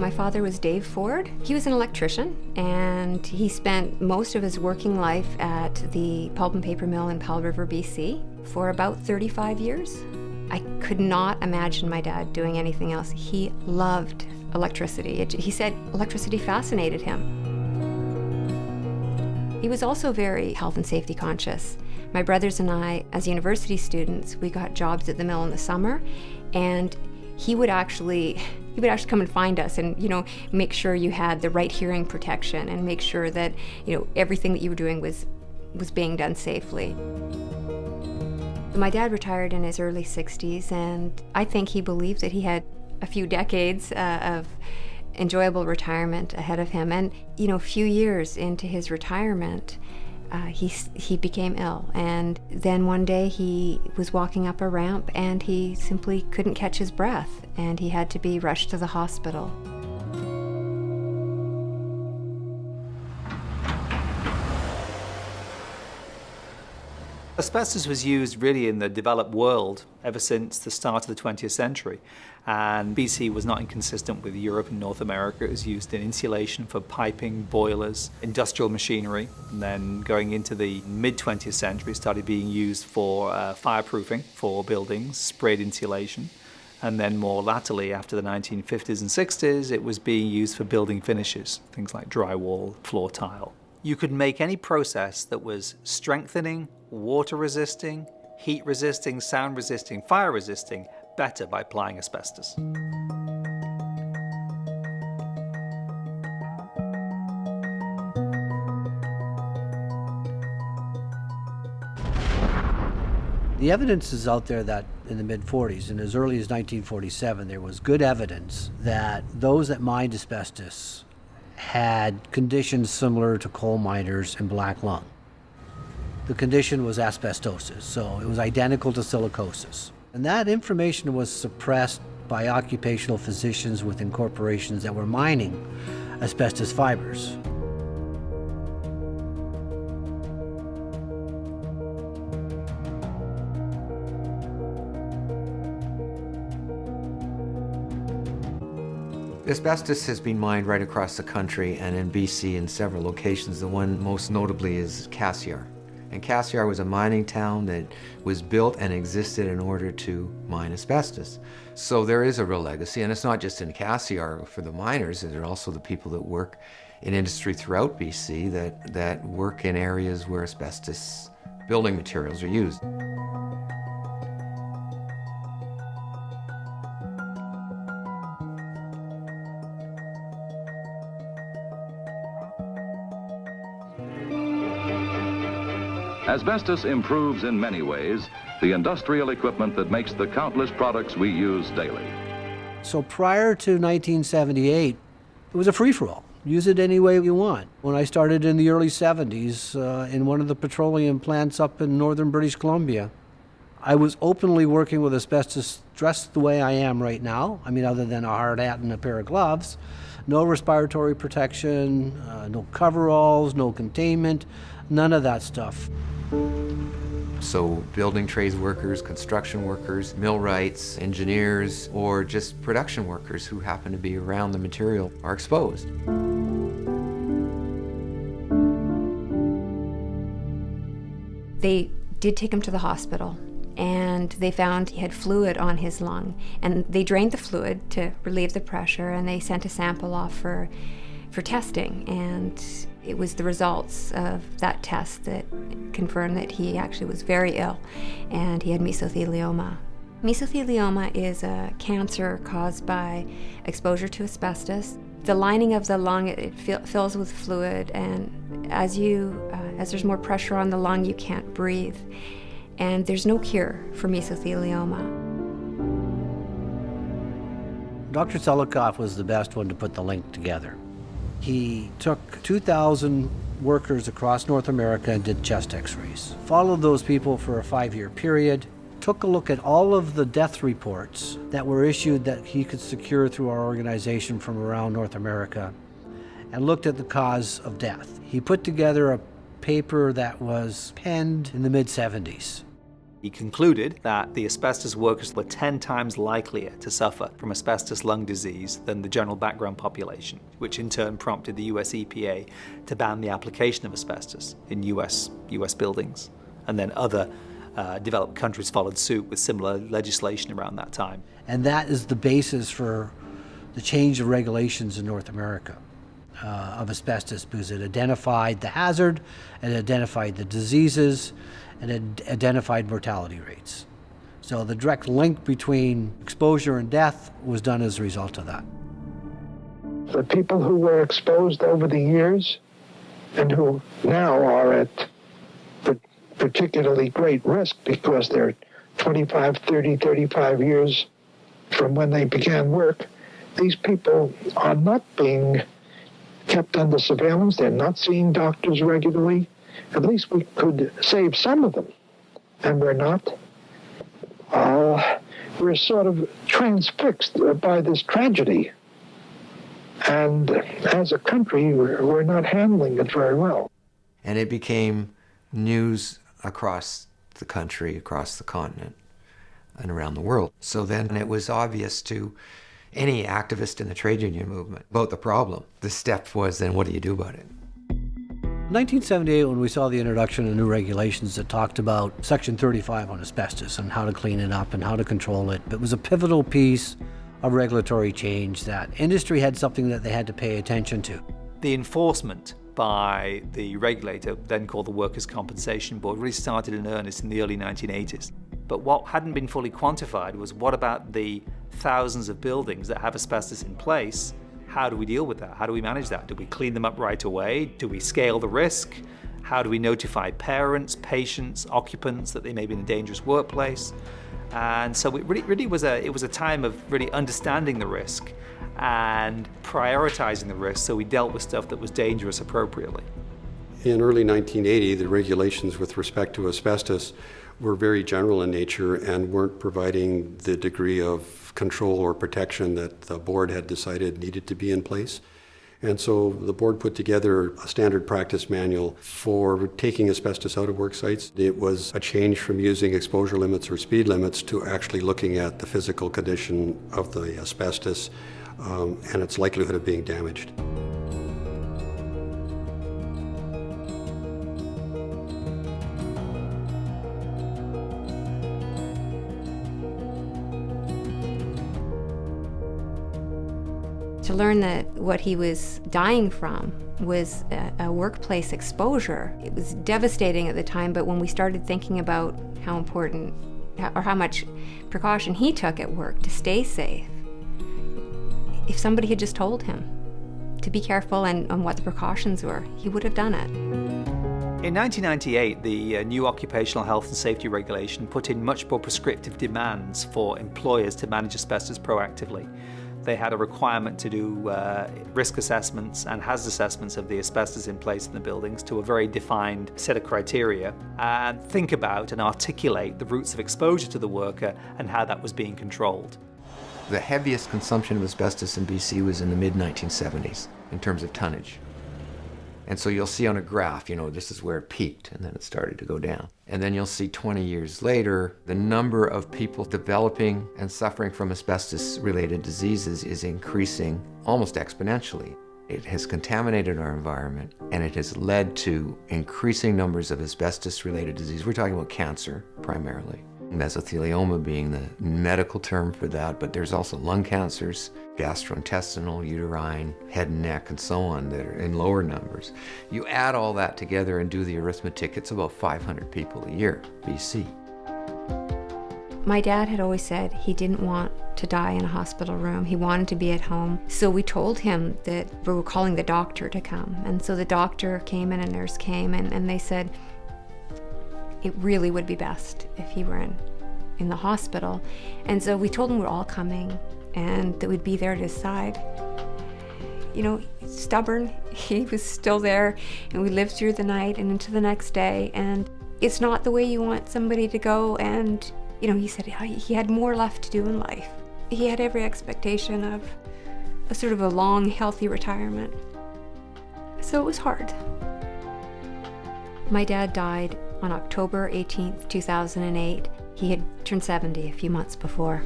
My father was Dave Ford. He was an electrician, and he spent most of his working life at the pulp and paper mill in Powell River, BC, for about 35 years. I could not imagine my dad doing anything else. He loved electricity. He said electricity fascinated him. He was also very health and safety conscious. My brothers and I, as university students, we got jobs at the mill in the summer, and he would actually come and find us and, make sure you had the right hearing protection and make sure that, everything that you were doing was being done safely. My dad retired in his early 60s, and I think he believed that he had a few decades of enjoyable retirement ahead of him. And, a few years into his retirement, he became ill. And then one day he was walking up a ramp and he simply couldn't catch his breath, and he had to be rushed to the hospital. Asbestos was used really in the developed world ever since the start of the 20th century. And BC was not inconsistent with Europe and North America. It was used in insulation for piping, boilers, industrial machinery. And then going into the mid-20th century, it started being used for fireproofing for buildings, sprayed insulation. And then more latterly, after the 1950s and 60s, it was being used for building finishes, things like drywall, floor tile. You could make any process that was strengthening, water resisting, heat resisting, sound resisting, fire resisting better by applying asbestos. The evidence is out there that in the mid-40s, and as early as 1947, there was good evidence that those that mined asbestos had conditions similar to coal miners and black lung. The condition was asbestosis, so it was identical to silicosis. And that information was suppressed by occupational physicians within corporations that were mining asbestos fibers. Asbestos has been mined right across the country and in BC in several locations. The one most notably is Cassiar. And Cassiar was a mining town that was built and existed in order to mine asbestos. So there is a real legacy, and it's not just in Cassiar for the miners, there are also the people that work in industry throughout BC that work in areas where asbestos building materials are used. Asbestos improves in many ways the industrial equipment that makes the countless products we use daily. So prior to 1978, it was a free-for-all. Use it any way you want. When I started in the early 70s in one of the petroleum plants up in northern British Columbia, I was openly working with asbestos dressed the way I am right now. I mean, other than a hard hat and a pair of gloves. No respiratory protection, no coveralls, no containment, none of that stuff. So building trades workers, construction workers, millwrights, engineers, or just production workers who happen to be around the material are exposed. They did take him to the hospital, and they found he had fluid on his lung. And they drained the fluid to relieve the pressure, and they sent a sample off for testing. And it was the results of that test that confirmed that he actually was very ill, and he had mesothelioma. Mesothelioma is a cancer caused by exposure to asbestos. The lining of the lung, it fills with fluid, and as there's more pressure on the lung, you can't breathe. And there's no cure for mesothelioma. Dr. Selikoff was the best one to put the link together. He took 2,000 workers across North America and did chest x-rays. Followed those people for a 5-year period, took a look at all of the death reports that were issued that he could secure through our organization from around North America, and looked at the cause of death. He put together a paper that was penned in the mid-70s. He concluded that the asbestos workers were 10 times likelier to suffer from asbestos lung disease than the general background population, which in turn prompted the US EPA to ban the application of asbestos in US buildings. And then other developed countries followed suit with similar legislation around that time. And that is the basis for the change of regulations in North America of asbestos, because it identified the hazard, it identified the diseases, and it identified mortality rates. So the direct link between exposure and death was done as a result of that. The people who were exposed over the years and who now are at particularly great risk because they're 25, 30, 35 years from when they began work, these people are not being kept under surveillance. They're not seeing doctors regularly. At least we could save some of them, and we're not. We're sort of transfixed by this tragedy, and as a country, we're not handling it very well. And it became news across the country, across the continent, and around the world. So then it was obvious to any activist in the trade union movement about the problem. The step was then, what do you do about it? In 1978, when we saw the introduction of new regulations that talked about Section 35 on asbestos and how to clean it up and how to control it, it was a pivotal piece of regulatory change that industry had something that they had to pay attention to. The enforcement by the regulator, then called the Workers' Compensation Board, really started in earnest in the early 1980s. But what hadn't been fully quantified was, what about the thousands of buildings that have asbestos in place? How do we deal with that? How do we manage that? Do we clean them up right away? Do we scale the risk? How do we notify parents, patients, occupants that they may be in a dangerous workplace? And so it really was a time of really understanding the risk and prioritizing the risk, so we dealt with stuff that was dangerous appropriately. In early 1980, the regulations with respect to asbestos were very general in nature and weren't providing the degree of control or protection that the board had decided needed to be in place. And so the board put together a standard practice manual for taking asbestos out of work sites. It was a change from using exposure limits or speed limits to actually looking at the physical condition of the asbestos and its likelihood of being damaged. To learn that what he was dying from was a workplace exposure, it was devastating at the time, but when we started thinking about how important or how much precaution he took at work to stay safe, if somebody had just told him to be careful and what the precautions were, he would have done it. In 1998, the new occupational health and safety regulation put in much more prescriptive demands for employers to manage asbestos proactively. They had a requirement to do risk assessments and hazard assessments of the asbestos in place in the buildings to a very defined set of criteria, and think about and articulate the routes of exposure to the worker and how that was being controlled. The heaviest consumption of asbestos in BC was in the mid-1970s in terms of tonnage. And so you'll see on a graph, this is where it peaked, and then it started to go down. And then you'll see 20 years later, the number of people developing and suffering from asbestos-related diseases is increasing almost exponentially. It has contaminated our environment, and it has led to increasing numbers of asbestos-related disease. We're talking about cancer, primarily. Mesothelioma being the medical term for that, but there's also lung cancers, gastrointestinal, uterine, head and neck, and so on that are in lower numbers. You add all that together and do the arithmetic, it's about 500 people a year, BC. My dad had always said he didn't want to die in a hospital room. He wanted to be at home. So we told him that we were calling the doctor to come. And so the doctor came and a nurse came, and they said, it really would be best if he were in the hospital. And so we told him we're all coming and that we'd be there at his side. Stubborn, he was still there, and we lived through the night and into the next day. And it's not the way you want somebody to go. And, he said he had more left to do in life. He had every expectation of a sort of a long, healthy retirement. So it was hard. My dad died on October 18th, 2008. He had turned 70 a few months before.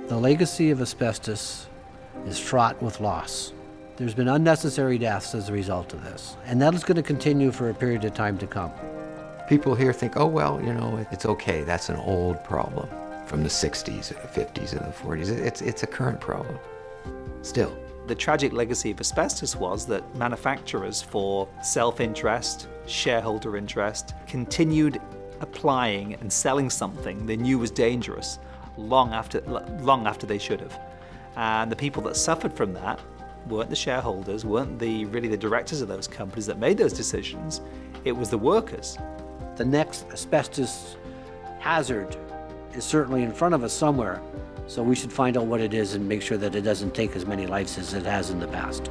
The legacy of asbestos is fraught with loss. There's been unnecessary deaths as a result of this, and that is going to continue for a period of time to come. People here think, oh, well, you know, it's okay. That's an old problem from the 60s, or the 50s, or the 40s. It's a current problem still. The tragic legacy of asbestos was that manufacturers, for self-interest, shareholder interest, continued applying and selling something they knew was dangerous long after they should have. And the people that suffered from that weren't the shareholders, weren't really the directors of those companies that made those decisions. It was the workers. The next asbestos hazard is certainly in front of us somewhere, so we should find out what it is and make sure that it doesn't take as many lives as it has in the past.